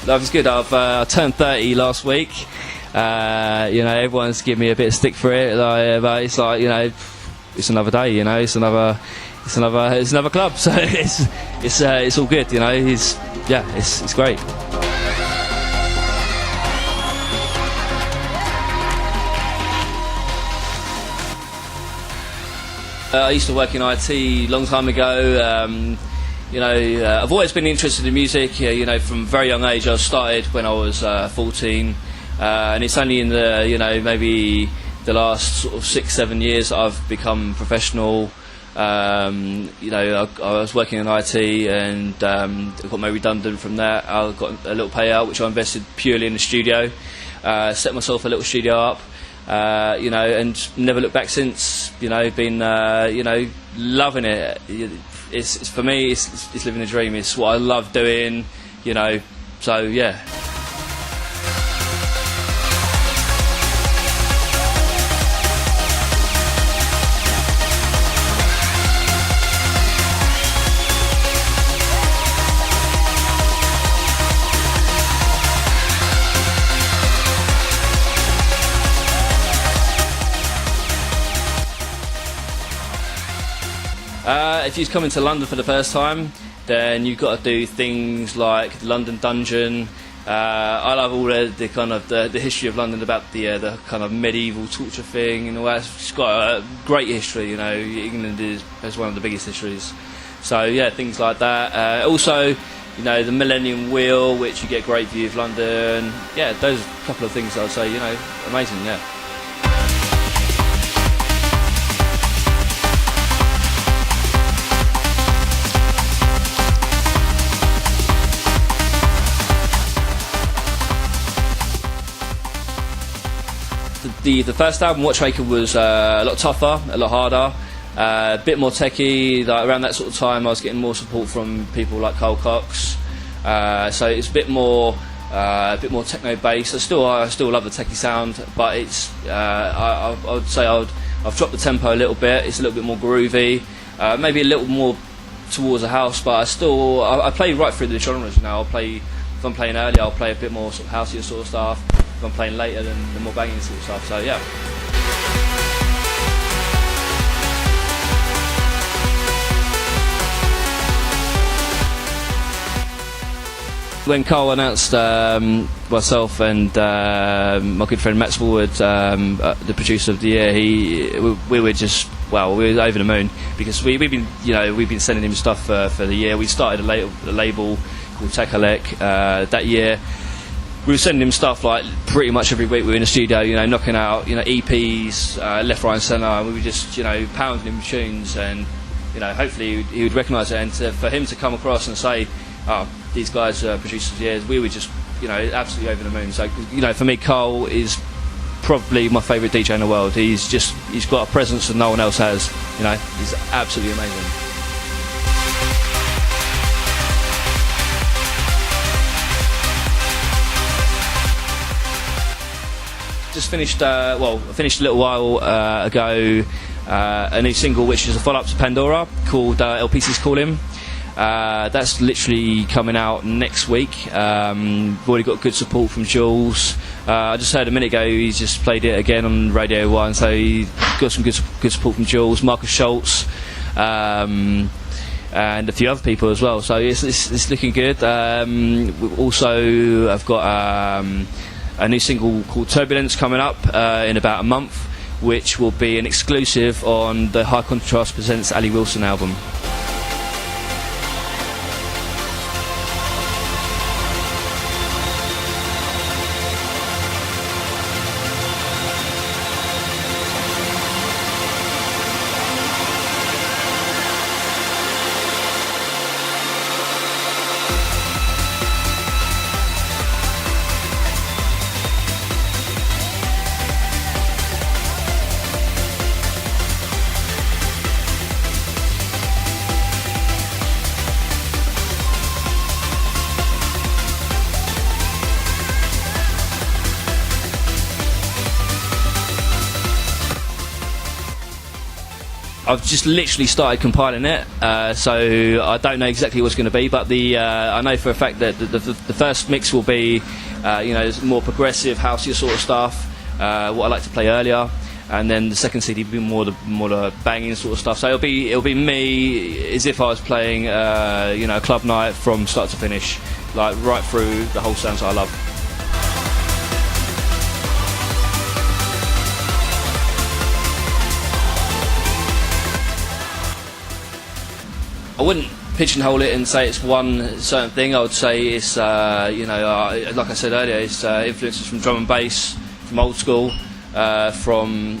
life is good. I turned 30 last week. Everyone's giving me a bit of stick for it, but it's like, it's another day. It's another club. So it's all good. It's great. I used to work in IT a long time ago. I've always been interested in music. From a very young age. I started when I was 14, and it's only in the maybe the last sort of 6-7 years that I've become professional. I was working in IT and I got made redundant from that. I got a little payout which I invested purely in the studio. Set myself a little studio up. And never looked back since. Been loving it. It's for me. It's living a dream. It's what I love doing. So yeah. If you're coming to London for the first time, then you've got to do things like the London Dungeon. I love all the kind of the history of London, about the kind of medieval torture thing and all that. It's got a great history. England has one of the biggest histories. So yeah, things like that. Also, the Millennium Wheel, which you get a great view of London. Yeah, those are a couple of things I'd say. Amazing. Yeah. The first album, Watchmaker, was a lot tougher, a lot harder, a bit more techie. Around that sort of time, I was getting more support from people like Carl Cox. So it's a bit more techno based. I still love the techie sound, but it's I would say I've dropped the tempo a little bit. It's a little bit more groovy, maybe a little more towards the house, but I play right through the genres now. If I'm playing early, I'll play a bit more sort of houseier sort of stuff. If I'm playing later, then the more banging sort of stuff. So yeah. When Carl announced myself and my good friend Matt Smallwood, the producer of the year, we were over the moon, because we've been sending him stuff for the year. We started a label called Tekalek that year. We were sending him stuff like pretty much every week. We were in the studio, knocking out, EPs, left, right and centre, and we were just, pounding him tunes, and, hopefully he would recognise it. And for him to come across and say, oh, these guys are producers of years, we were just, absolutely over the moon. So, for me, Carl is probably my favourite DJ in the world. He's got a presence that no one else has. He's absolutely amazing. Just finished a little while ago a new single which is a follow-up to Pandora called LPC's Call Him. That's literally coming out next week. We've already got good support from Jules. I just heard a minute ago he's just played it again on Radio 1, so he got some good support from Jules, Marcus Schultz, and a few other people as well. So it's looking good. Also, I've got a new single called Turbulence coming up in about a month, which will be an exclusive on the High Contrast Presents Ali Wilson album. I've just literally started compiling it, so I don't know exactly what it's going to be, but I know for a fact that the first mix will be, more progressive, housey sort of stuff, what I like to play earlier, and then the second CD will be more the banging sort of stuff. So it'll be me as if I was playing, a club night from start to finish, like right through the whole sounds I love. I wouldn't pigeonhole it and say it's one certain thing. I would say it's, like I said earlier, it's influences from drum and bass, from old school, from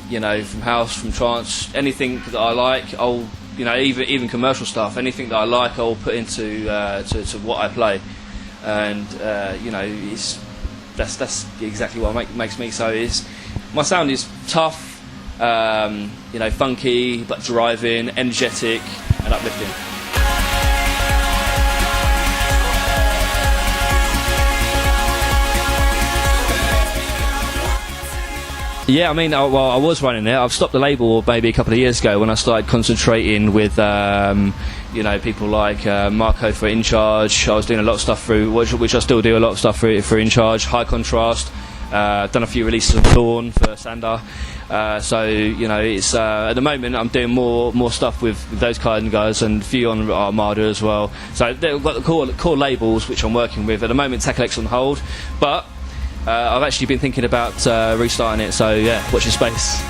house, from trance, anything that I like. I'll, even commercial stuff, anything that I like, I'll put into to what I play, and that's exactly what makes me. So my sound is tough, funky but driving, energetic, and uplifting. Yeah, I mean, I was running it. I've stopped the label maybe a couple of years ago when I started concentrating with, people like Marco for In Charge. I was doing a lot of stuff through, which I still do a lot of stuff for In Charge, High Contrast. Done a few releases of Dawn for Sander. It's at the moment I'm doing more stuff with those kind of guys, and a few on Armada as well. So they've got the core labels which I'm working with. At the moment, Tackle X on hold, but I've actually been thinking about restarting it, so yeah, watch your space.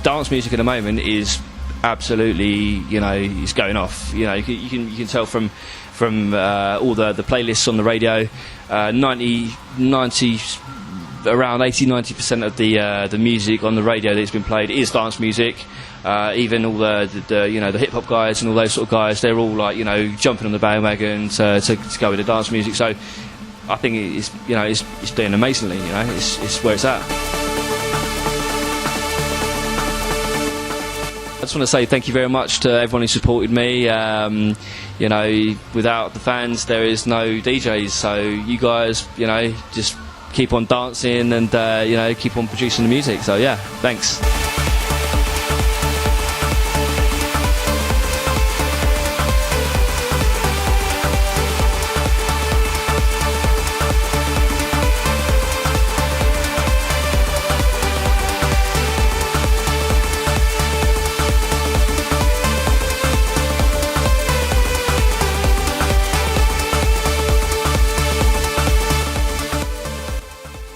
Dance music at the moment is absolutely, it's going off. You can tell from all the playlists on the radio, around 80-90% of the music on the radio that's been played is dance music. Even all the hip hop guys and all those sort of guys, they're all like jumping on the bandwagon to go with the dance music. So I think it's doing amazingly. It's where it's at. I just want to say thank you very much to everyone who supported me. Without the fans, there is no DJs. So you guys, just keep on dancing and keep on producing the music. So yeah, thanks.